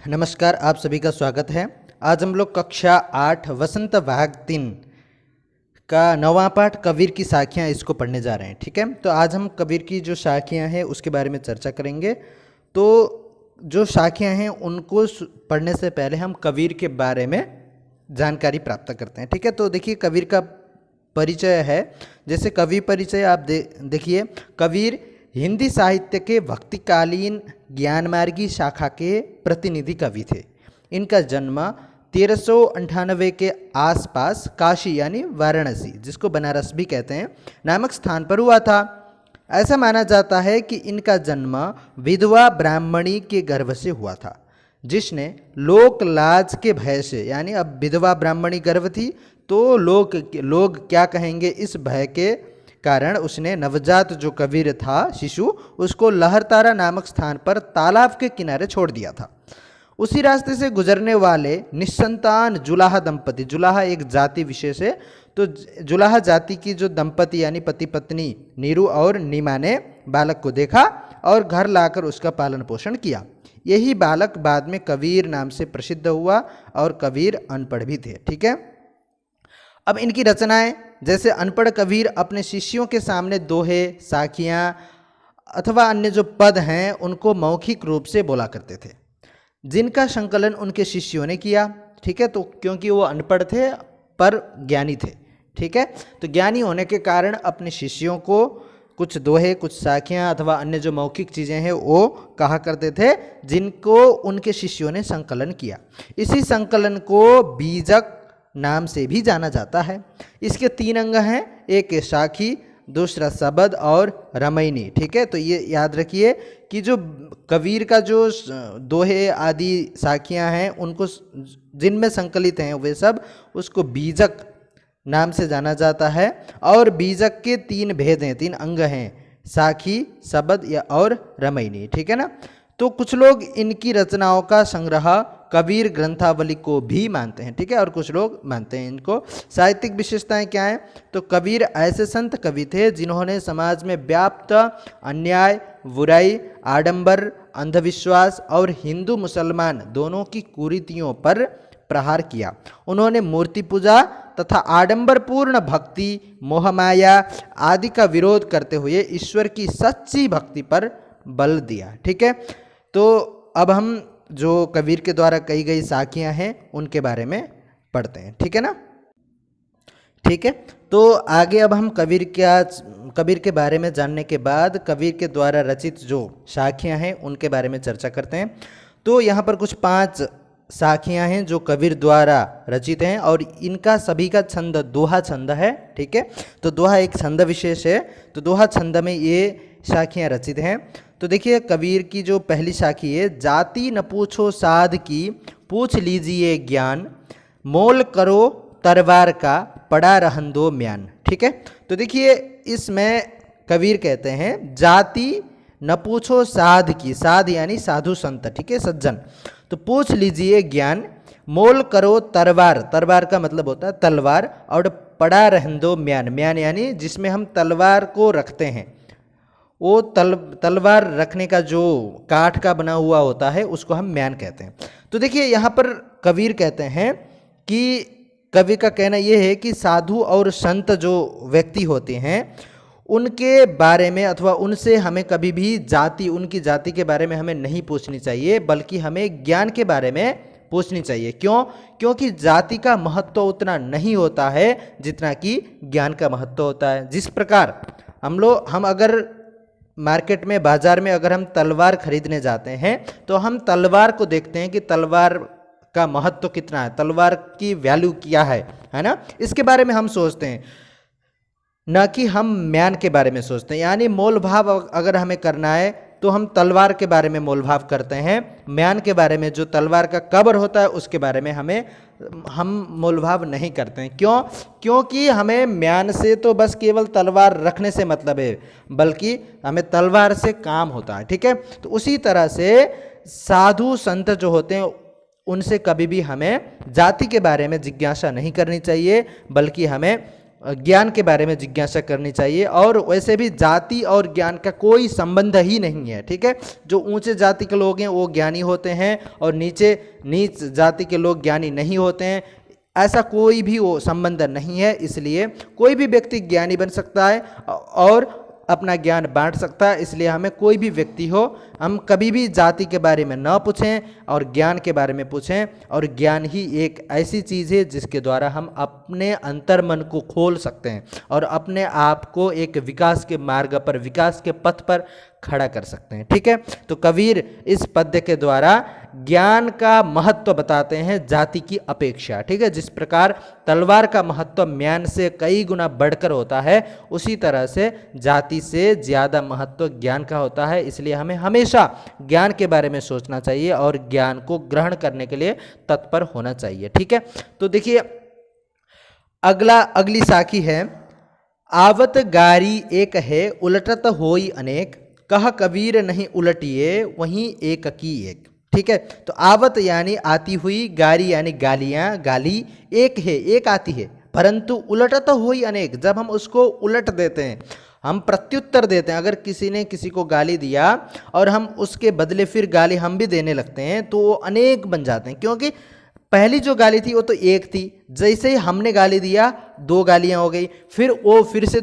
नमस्कार, आप सभी का स्वागत है। आज हम लोग कक्षा 8 वसंत भाग 3 का 9वां पाठ कबीर की साखियाँ इसको पढ़ने जा रहे हैं। ठीक है, तो आज हम कबीर की जो साखियाँ हैं उसके बारे में चर्चा करेंगे। तो जो साखियाँ हैं उनको पढ़ने से पहले हम कबीर के बारे में जानकारी प्राप्त करते हैं। ठीक है, तो देखिए कबीर का परिचय है। जैसे कवि परिचय आप देखिए, कबीर हिंदी साहित्य के भक्तिकालीन ज्ञानमार्गी शाखा के प्रतिनिधि कवि थे। इनका जन्म 1398 के आसपास काशी यानी वाराणसी, जिसको बनारस भी कहते हैं, नामक स्थान पर हुआ था। ऐसा माना जाता है कि इनका जन्म विधवा ब्राह्मणी के गर्भ से हुआ था, जिसने लोक लाज के भय से, यानी अब विधवा ब्राह्मणी गर्भ थी तो लोग क्या कहेंगे, इस भय के कारण उसने नवजात जो कबीर था शिशु, उसको लहरतारा नामक स्थान पर तालाब के किनारे छोड़ दिया था। उसी रास्ते से गुजरने वाले निस्संतान जुलाहा दंपति, जुलाहा एक जाति विशेष है, तो जुलाहा जाति की जो दंपति यानी पति पत्नी नीरू और नीमा ने बालक को देखा और घर लाकर उसका पालन पोषण किया। यही बालक बाद में कबीर नाम से प्रसिद्ध हुआ और कबीर अनपढ़ भी थे। ठीक है, अब इनकी रचनाएं, जैसे अनपढ़ कबीर अपने शिष्यों के सामने दोहे, साखियाँ अथवा अन्य जो पद हैं उनको मौखिक रूप से बोला करते थे, जिनका संकलन उनके शिष्यों ने किया। ठीक है, तो क्योंकि वो अनपढ़ थे पर ज्ञानी थे। ठीक है, तो ज्ञानी होने के कारण अपने शिष्यों को कुछ दोहे, कुछ साखियाँ अथवा अन्य जो मौखिक चीज़ें हैं वो कहा करते थे, जिनको उनके शिष्यों ने संकलन किया। इसी संकलन को बीजक नाम से भी जाना जाता है। इसके 3 अंग हैं, एक साखी, दूसरा सबद और रमैनी। ठीक है, तो ये याद रखिए कि जो कबीर का जो दोहे आदि साखियाँ हैं उनको जिनमें संकलित हैं वे सब, उसको बीजक नाम से जाना जाता है। और बीजक के 3 भेद हैं, 3 अंग हैं, साखी, सबद या और रमैनी। ठीक है ना, तो कुछ लोग इनकी रचनाओं का संग्रह कबीर ग्रंथावली को भी मानते हैं। ठीक है, और कुछ लोग मानते हैं इनको। साहित्यिक विशेषताएं क्या हैं, तो कबीर ऐसे संत कवि थे जिन्होंने समाज में व्याप्त अन्याय, बुराई, आडंबर, अंधविश्वास और हिंदू मुसलमान दोनों की कुरीतियों पर प्रहार किया। उन्होंने मूर्ति पूजा तथा आडंबरपूर्ण भक्ति, मोहमाया आदि का विरोध करते हुए ईश्वर की सच्ची भक्ति पर बल दिया। ठीक है, तो अब हम जो कबीर के द्वारा कही गई साखियाँ हैं उनके बारे में पढ़ते हैं। ठीक है ना, ठीक है, तो आगे अब हम कबीर के बारे में जानने के बाद कबीर के द्वारा रचित जो साखियाँ हैं उनके बारे में चर्चा करते हैं। तो यहाँ पर कुछ 5 साखियाँ हैं जो कबीर द्वारा रचित हैं और इनका सभी का छंद दोहा छंद है। ठीक है, तो दोहा एक छंद विशेष है, तो दोहा छंद में ये साखियाँ रचित हैं। तो देखिए कबीर की जो पहली साखी है, जाति न पूछो साध की, पूछ लीजिए ज्ञान, मोल करो तरवार का, पड़ा रहन दो म्यान। ठीक है, तो देखिए इसमें कबीर कहते हैं जाति न पूछो साध की, साध यानी साधु संत, ठीक है, सज्जन, तो पूछ लीजिए ज्ञान, मोल करो तरवार, तरवार का मतलब होता है तलवार, और पड़ा रहन दो म्यान, म्यान यानी जिसमें हम तलवार को रखते हैं, वो तलवार रखने का जो काठ का बना हुआ होता है उसको हम म्यान कहते हैं। तो देखिए यहाँ पर कबीर कहते हैं कि कवि का कहना ये है कि साधु और संत जो व्यक्ति होते हैं उनके बारे में अथवा उनसे हमें कभी भी जाति, उनकी जाति के बारे में हमें नहीं पूछनी चाहिए, बल्कि हमें ज्ञान के बारे में पूछनी चाहिए। क्यों? क्योंकि जाति का महत्व उतना नहीं होता है जितना कि ज्ञान का महत्व होता है। जिस प्रकार हम अगर मार्केट में, बाजार में अगर हम तलवार खरीदने जाते हैं तो हम तलवार को देखते हैं कि तलवार का महत्व कितना है, तलवार की वैल्यू क्या है ना, इसके बारे में हम सोचते हैं, न कि हम म्यान के बारे में सोचते हैं। यानी मोल भाव अगर हमें करना है तो हम तलवार के बारे में मोल भाव करते हैं, म्यान के बारे में, जो तलवार का कब्र होता है उसके बारे में हम मोल भाव नहीं करते हैं। क्यों? क्योंकि हमें म्यान से तो बस केवल तलवार रखने से मतलब है, बल्कि हमें तलवार से काम होता है। ठीक है, तो उसी तरह से साधु संत जो होते हैं उनसे कभी भी हमें जाति के बारे में जिज्ञासा नहीं करनी चाहिए, बल्कि हमें ज्ञान के बारे में जिज्ञासा करनी चाहिए। और वैसे भी जाति और ज्ञान का कोई संबंध ही नहीं है, ठीक है। जो ऊंचे जाति के लोग हैं वो ज्ञानी होते हैं और नीच जाति के लोग ज्ञानी नहीं होते हैं, ऐसा कोई भी वो संबंध नहीं है। इसलिए कोई भी व्यक्ति ज्ञानी बन सकता है और अपना ज्ञान बांट सकता है। इसलिए हमें कोई भी व्यक्ति हो, हम कभी भी जाति के बारे में न पूछें और ज्ञान के बारे में पूछें। और ज्ञान ही एक ऐसी चीज़ है जिसके द्वारा हम अपने अंतर्मन को खोल सकते हैं और अपने आप को एक विकास के मार्ग पर, विकास के पथ पर खड़ा कर सकते हैं, ठीक है। तो कबीर इस पद्य के द्वारा ज्ञान का महत्व बताते हैं जाति की अपेक्षा, ठीक है। जिस प्रकार तलवार का महत्व म्यान से कई गुना बढ़कर होता है, उसी तरह से जाति से ज़्यादा महत्व ज्ञान का होता है। इसलिए हमें हमेशा ज्ञान के बारे में सोचना चाहिए और ज्ञान को ग्रहण करने के लिए तत्पर होना चाहिए, ठीक है। तो देखिए अगली साखी है, आवत गारी एक है उलटत होई अनेक, कह कबीर नहीं उलटिए वहीं एक की एक, ठीक है। तो आवत यानी आती हुई, गारी यानी गालियाँ, गाली एक है, एक आती है, परंतु उलटत होई अनेक, जब हम उसको उलट देते हैं, हम प्रत्युत्तर देते हैं, अगर किसी ने किसी को गाली दिया और हम उसके बदले फिर गाली हम भी देने लगते हैं तो वो अनेक बन जाते हैं। क्योंकि पहली जो गाली थी वो तो एक थी, जैसे ही हमने गाली दिया 2 गालियां हो गई, फिर वो फिर से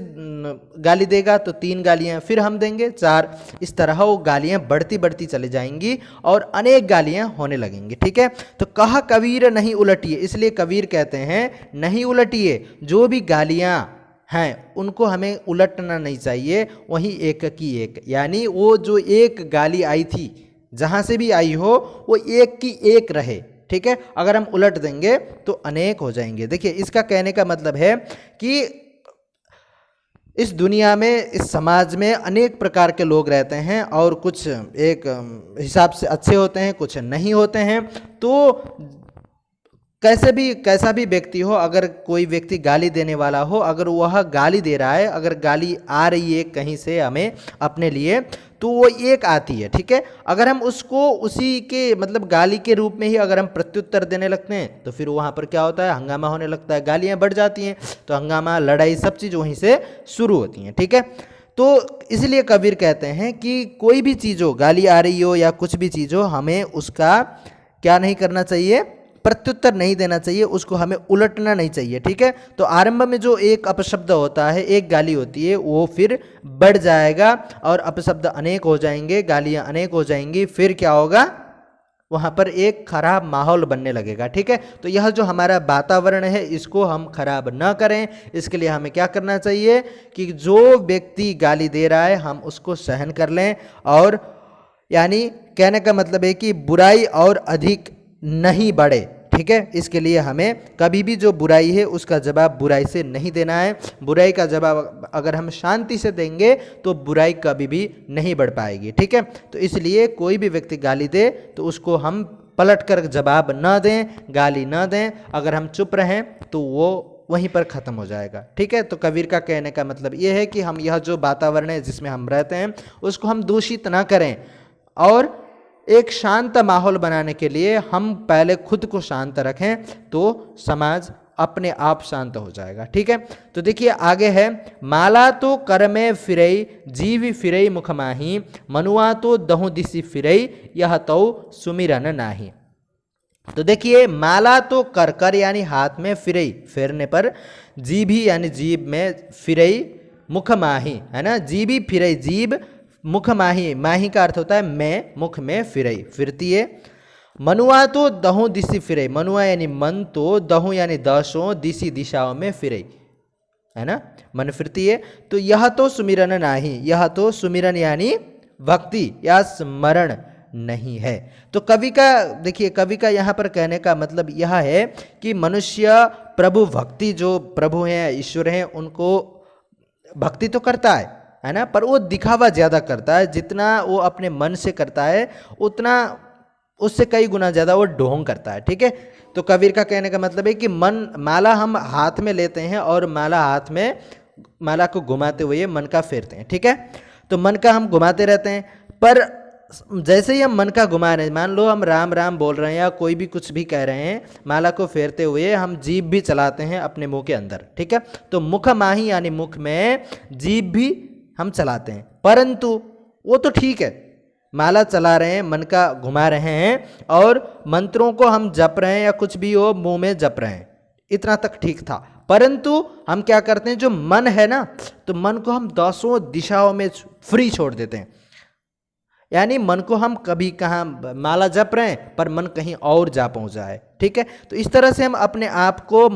गाली देगा तो 3 गालियां, फिर हम देंगे 4, इस तरह वो गालियां बढ़ती बढ़ती चली जाएंगी और अनेक गालियां होने लगेंगी, ठीक है। तो कहा कबीर नहीं उलटिए, इसलिए कबीर कहते हैं नहीं उलटिए, जो भी गालियां हैं उनको हमें उलटना नहीं चाहिए, वहीं एक की एक, यानी वो जो एक गाली आई थी जहां से भी आई हो वो एक की एक रहे, ठीक है। अगर हम उलट देंगे तो अनेक हो जाएंगे। देखिए इसका कहने का मतलब है कि इस दुनिया में, इस समाज में अनेक प्रकार के लोग रहते हैं और कुछ एक हिसाब से अच्छे होते हैं, कुछ नहीं होते हैं। तो कैसा भी व्यक्ति हो, अगर कोई व्यक्ति गाली देने वाला हो, अगर वह गाली दे रहा है, अगर गाली आ रही है कहीं से हमें अपने लिए, तो वो एक आती है, ठीक है। अगर हम उसको उसी के मतलब गाली के रूप में ही अगर हम प्रत्युत्तर देने लगते हैं तो फिर वहाँ पर क्या होता है, हंगामा होने लगता है, गालियाँ बढ़ जाती हैं, तो हंगामा, लड़ाई, सब चीज़ वहीं से शुरू होती हैं, ठीक है। तो इसलिए कबीर कहते हैं कि कोई भी चीज़ हो, गाली आ रही हो या कुछ भी चीज़ हो, हमें उसका क्या नहीं करना चाहिए, प्रत्युत्तर नहीं देना चाहिए, उसको हमें उलटना नहीं चाहिए, ठीक है। तो आरंभ में जो एक अपशब्द होता है, एक गाली होती है, वो फिर बढ़ जाएगा और अपशब्द अनेक हो जाएंगे, गालियां अनेक हो जाएंगी, फिर क्या होगा, वहाँ पर एक खराब माहौल बनने लगेगा, ठीक है। तो यह जो हमारा वातावरण है इसको हम खराब ना करें, इसके लिए हमें क्या करना चाहिए कि जो व्यक्ति गाली दे रहा है हम उसको सहन कर लें, और यानी कहने का मतलब है कि बुराई और अधिक नहीं बढ़े, ठीक है। इसके लिए हमें कभी भी जो बुराई है उसका जवाब बुराई से नहीं देना है। बुराई का जवाब अगर हम शांति से देंगे तो बुराई कभी भी नहीं बढ़ पाएगी, ठीक है। तो इसलिए कोई भी व्यक्ति गाली दे तो उसको हम पलट कर जवाब न दें, गाली न दें। अगर हम चुप रहें तो वो वहीं पर ख़त्म हो जाएगा, ठीक है। तो कबीर का कहने का मतलब ये है कि हम यह जो वातावरण है जिसमें हम रहते हैं उसको हम दूषित ना करें, और एक शांत माहौल बनाने के लिए हम पहले खुद को शांत रखें तो समाज अपने आप शांत हो जाएगा, ठीक है। तो देखिए आगे है, माला तो कर में फिरई जीव फिरई मुख माही, मनुआ तो दहु दिसी फिरई यह तो सुमिरन नाही। तो देखिए माला तो कर यानी हाथ में, फिरई फेरने पर, जीभी यानी जीभ में, फिरई मुख माही है ना, जीभी फिरई जीभ, मुख माही, माही का अर्थ होता है मैं, मुख में फिरई फिरती है। मनुआ तो दहों दिशी फिरई, मनुआ यानी मन, तो दहों यानी दशों, दिशी दिशाओं में फिरई है ना, मन फिरती है। तो यह तो सुमिरन नाही, यह तो सुमिरन यानी भक्ति या स्मरण नहीं है। तो कवि का देखिए, कवि का यहाँ पर कहने का मतलब यह है कि मनुष्य प्रभु भक्ति, जो प्रभु हैं, ईश्वर हैं, उनको भक्ति तो करता है ना, पर वो दिखावा ज़्यादा करता है। जितना वो अपने मन से करता है उतना उससे कई गुना ज़्यादा वो ढोंग करता है, ठीक है। तो कबीर का कहने का मतलब है कि माला हम हाथ में लेते हैं और माला को घुमाते हुए मन का फेरते हैं, ठीक है। तो मन का हम घुमाते रहते हैं, पर जैसे ही हम मन का घुमा रहे हैं, मान लो हम राम राम बोल रहे हैं या कोई भी कुछ भी कह रहे हैं, माला को फेरते हुए हम जीभ भी चलाते हैं अपने मुंह के अंदर, ठीक है। तो मुख माही यानी मुख में जीभ भी हम चलाते हैं, परंतु वो तो ठीक है, माला चला रहे हैं, मन का घुमा रहे हैं और मंत्रों को हम जप रहे हैं या कुछ भी हो मुंह में जप रहे हैं, इतना तक ठीक था। परंतु हम क्या करते हैं, जो मन है ना, तो मन को हम 10 दिशाओं में फ्री छोड़ देते हैं। यानी मन को हम कभी कहाँ माला जप रहे हैं पर मन कहीं और जा पहुँचा है, ठीक है। तो इस तरह से हम अपने आप को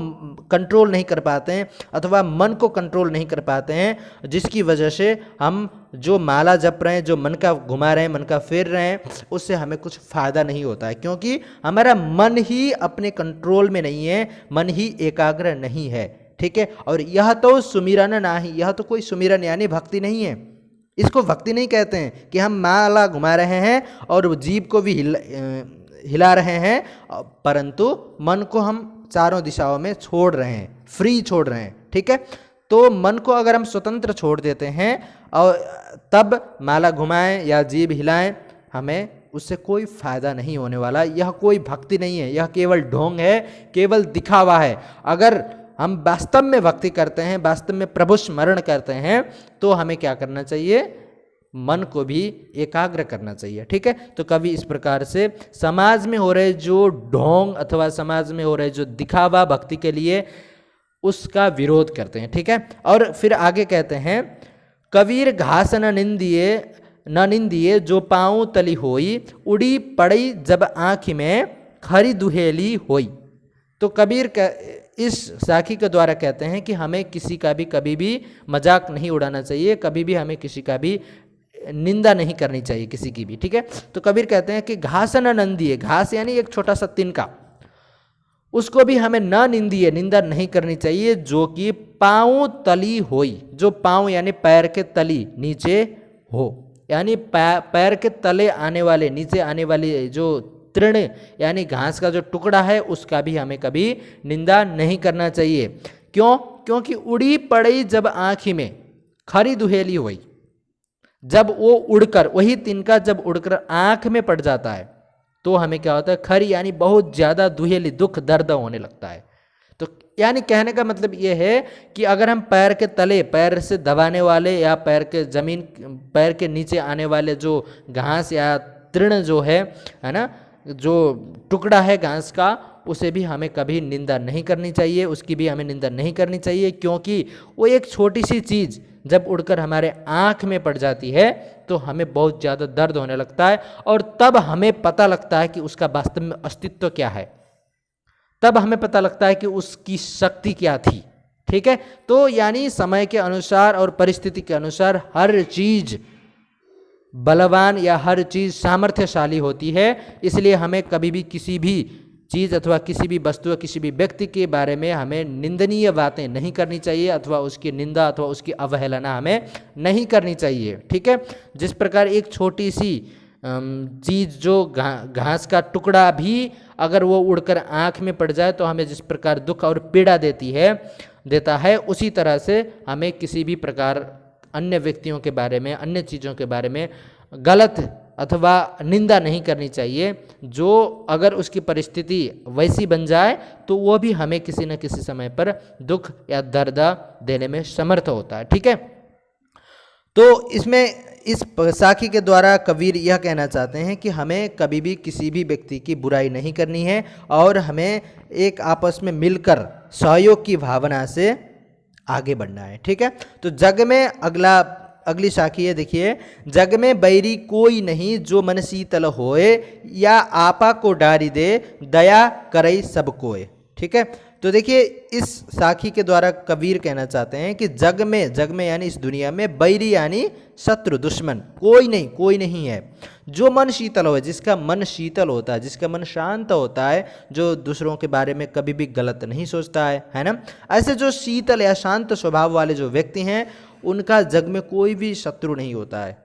कंट्रोल नहीं कर पाते हैं अथवा मन को कंट्रोल नहीं कर पाते हैं, जिसकी वजह से हम जो माला जप रहे हैं, जो मन का घुमा रहे हैं, मन का फेर रहे हैं, उससे हमें कुछ फ़ायदा नहीं होता है, क्योंकि हमारा मन ही अपने कंट्रोल में नहीं है, मन ही एकाग्र नहीं है, ठीक है। और यह तो सुमिरन नहीं, यह तो कोई सुमिरन यानी भक्ति नहीं है, इसको भक्ति नहीं कहते हैं कि हम माला घुमा रहे हैं और जीभ को भी हिला रहे हैं, परंतु मन को हम चारों दिशाओं में छोड़ रहे हैं, फ्री छोड़ रहे हैं, ठीक है। तो मन को अगर हम स्वतंत्र छोड़ देते हैं और तब माला घुमाएं या जीभ हिलाएं, हमें उससे कोई फायदा नहीं होने वाला। यह कोई भक्ति नहीं है, यह केवल ढोंग है, केवल दिखावा है। अगर हम वास्तव में भक्ति करते हैं, वास्तव में प्रभु स्मरण करते हैं, तो हमें क्या करना चाहिए, मन को भी एकाग्र करना चाहिए, ठीक है। तो कवि इस प्रकार से समाज में हो रहे जो ढोंग अथवा समाज में हो रहे जो दिखावा भक्ति के लिए, उसका विरोध करते हैं, ठीक है। और फिर आगे कहते हैं, कबीर घास न निंदिए जो पाँव तली होई, उड़ी पड़ी जब आँख में खरी दुहेली होई। तो कबीर इस साखी के द्वारा कहते हैं कि हमें किसी का भी कभी भी मजाक नहीं उड़ाना चाहिए, कभी भी हमें किसी का भी निंदा नहीं करनी चाहिए, किसी की भी, ठीक है। तो कबीर कहते हैं कि घास न नंदिए, घास यानी एक छोटा सा तिनका, उसको भी हमें न निंदिए, निंदा नहीं करनी चाहिए, जो कि पाँव तली होई, जो पाँव यानी पैर के तली नीचे हो, यानी पैर के तले आने वाले, नीचे आने वाली जो तृण यानी घास का जो टुकड़ा है, उसका भी हमें कभी निंदा नहीं करना चाहिए। क्यों? क्योंकि उड़ी पड़ी जब आँखी में खरी दुहेली हुई, जब वो उड़कर, वही तिनका जब उड़कर आँख में पड़ जाता है, तो हमें क्या होता है, खरी यानी बहुत ज़्यादा दुहेली, दुख दर्द होने लगता है। तो यानी कहने का मतलब ये है कि अगर हम पैर के तले, पैर से दबाने वाले या पैर के जमीन, पैर के नीचे आने वाले जो घास या तृण जो है ना, जो टुकड़ा है घास का, उसे भी हमें कभी निंदा नहीं करनी चाहिए, उसकी भी हमें निंदा नहीं करनी चाहिए, क्योंकि वो एक छोटी सी चीज़ जब उड़कर हमारे आँख में पड़ जाती है तो हमें बहुत ज़्यादा दर्द होने लगता है, और तब हमें पता लगता है कि उसका वास्तव में अस्तित्व क्या है, तब हमें पता लगता है कि उसकी शक्ति क्या थी, ठीक है। तो यानी समय के अनुसार और परिस्थिति के अनुसार हर चीज़ बलवान या हर चीज़ सामर्थ्यशाली होती है, इसलिए हमें कभी भी किसी भी चीज़ अथवा किसी भी वस्तु या किसी भी व्यक्ति के बारे में हमें निंदनीय बातें नहीं करनी चाहिए, अथवा उसकी निंदा अथवा उसकी अवहेलना हमें नहीं करनी चाहिए, ठीक है। जिस प्रकार एक छोटी सी चीज़ जो घास का टुकड़ा भी अगर वो उड़कर आँख में पड़ जाए तो हमें जिस प्रकार दुख और पीड़ा देता है, उसी तरह से हमें किसी भी प्रकार अन्य व्यक्तियों के बारे में, अन्य चीज़ों के बारे में गलत अथवा निंदा नहीं करनी चाहिए। जो अगर उसकी परिस्थिति वैसी बन जाए तो वो भी हमें किसी न किसी समय पर दुख या दर्द देने में समर्थ होता है, ठीक है। तो इसमें इस साखी के द्वारा कबीर यह कहना चाहते हैं कि हमें कभी भी किसी भी व्यक्ति की बुराई नहीं करनी है, और हमें एक आपस में मिलकर सहयोग की भावना से आगे बढ़ना है, ठीक है। तो जग में अगली साखी है, देखिए, जग में बैरी कोई नहीं जो मन शीतल होए, या आपा को डारी दे दया करई सब कोय, ठीक है। तो देखिए इस साखी के द्वारा कबीर कहना चाहते हैं कि जग में यानी इस दुनिया में बैरी यानी शत्रु, दुश्मन कोई नहीं है जो मन शीतल हो, जिसका मन शीतल होता है, जिसका मन शांत होता है, जो दूसरों के बारे में कभी भी गलत नहीं सोचता है ना। ऐसे जो शीतल या शांत स्वभाव वाले जो व्यक्ति हैं, उनका जग में कोई भी शत्रु नहीं होता है।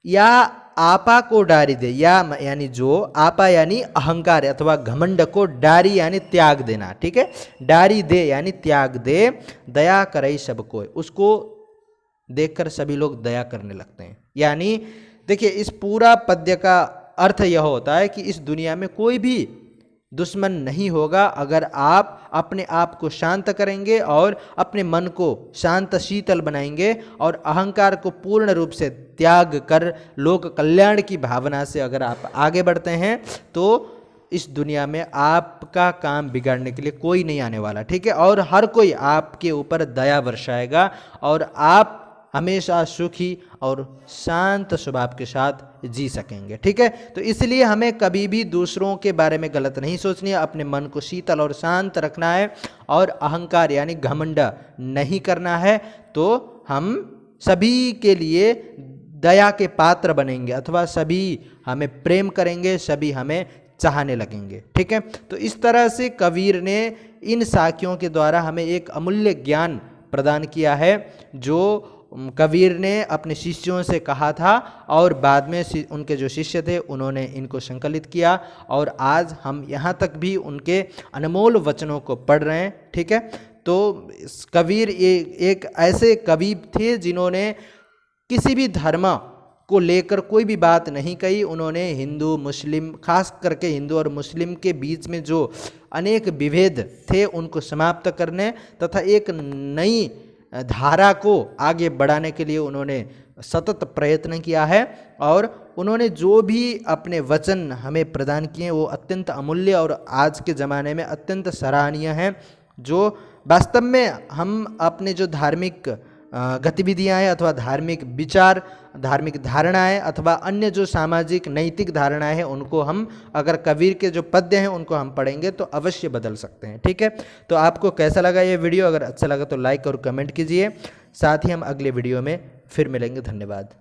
या आपा को डारी दे, या यानी जो आपा यानी अहंकार अथवा घमंड को डारी यानी त्याग देना, ठीक है। डारी दे यानी त्याग दे, दया करे सब कोई, उसको देखकर सभी लोग दया करने लगते हैं। यानी देखिए, इस पूरा पद्य का अर्थ यह होता है कि इस दुनिया में कोई भी दुश्मन नहीं होगा अगर आप अपने आप को शांत करेंगे और अपने मन को शांत शीतल बनाएंगे और अहंकार को पूर्ण रूप से त्याग कर लोक कल्याण की भावना से अगर आप आगे बढ़ते हैं तो इस दुनिया में आपका काम बिगाड़ने के लिए कोई नहीं आने वाला, ठीक है। और हर कोई आपके ऊपर दया बरसाएगा और आप हमेशा सुखी और शांत स्वभाव के साथ जी सकेंगे, ठीक है। तो इसलिए हमें कभी भी दूसरों के बारे में गलत नहीं सोचनी है, अपने मन को शीतल और शांत रखना है और अहंकार यानी घमंड नहीं करना है। तो हम सभी के लिए दया के पात्र बनेंगे अथवा सभी हमें प्रेम करेंगे, सभी हमें चाहने लगेंगे, ठीक है। तो इस तरह से कबीर ने इन साखियों के द्वारा हमें एक अमूल्य ज्ञान प्रदान किया है जो कबीर ने अपने शिष्यों से कहा था और बाद में उनके जो शिष्य थे उन्होंने इनको संकलित किया और आज हम यहाँ तक भी उनके अनमोल वचनों को पढ़ रहे हैं, ठीक है। तो कबीर एक ऐसे कवि थे जिन्होंने किसी भी धर्म को लेकर कोई भी बात नहीं कही। उन्होंने हिंदू मुस्लिम, खास करके हिंदू और मुस्लिम के बीच में जो अनेक विभेद थे उनको समाप्त करने तथा एक नई धारा को आगे बढ़ाने के लिए उन्होंने सतत प्रयत्न किया है और उन्होंने जो भी अपने वचन हमें प्रदान किए वो अत्यंत अमूल्य और आज के ज़माने में अत्यंत सराहनीय हैं, जो वास्तव में हम अपने जो धार्मिक गतिविधियाँ हैं अथवा धार्मिक विचार, धार्मिक धारणाएं अथवा अन्य जो सामाजिक नैतिक धारणाएं हैं उनको हम अगर कबीर के जो पद्य हैं उनको हम पढ़ेंगे तो अवश्य बदल सकते हैं, ठीक है। तो आपको कैसा लगा ये वीडियो? अगर अच्छा लगा तो लाइक और कमेंट कीजिए। साथ ही हम अगले वीडियो में फिर मिलेंगे। धन्यवाद।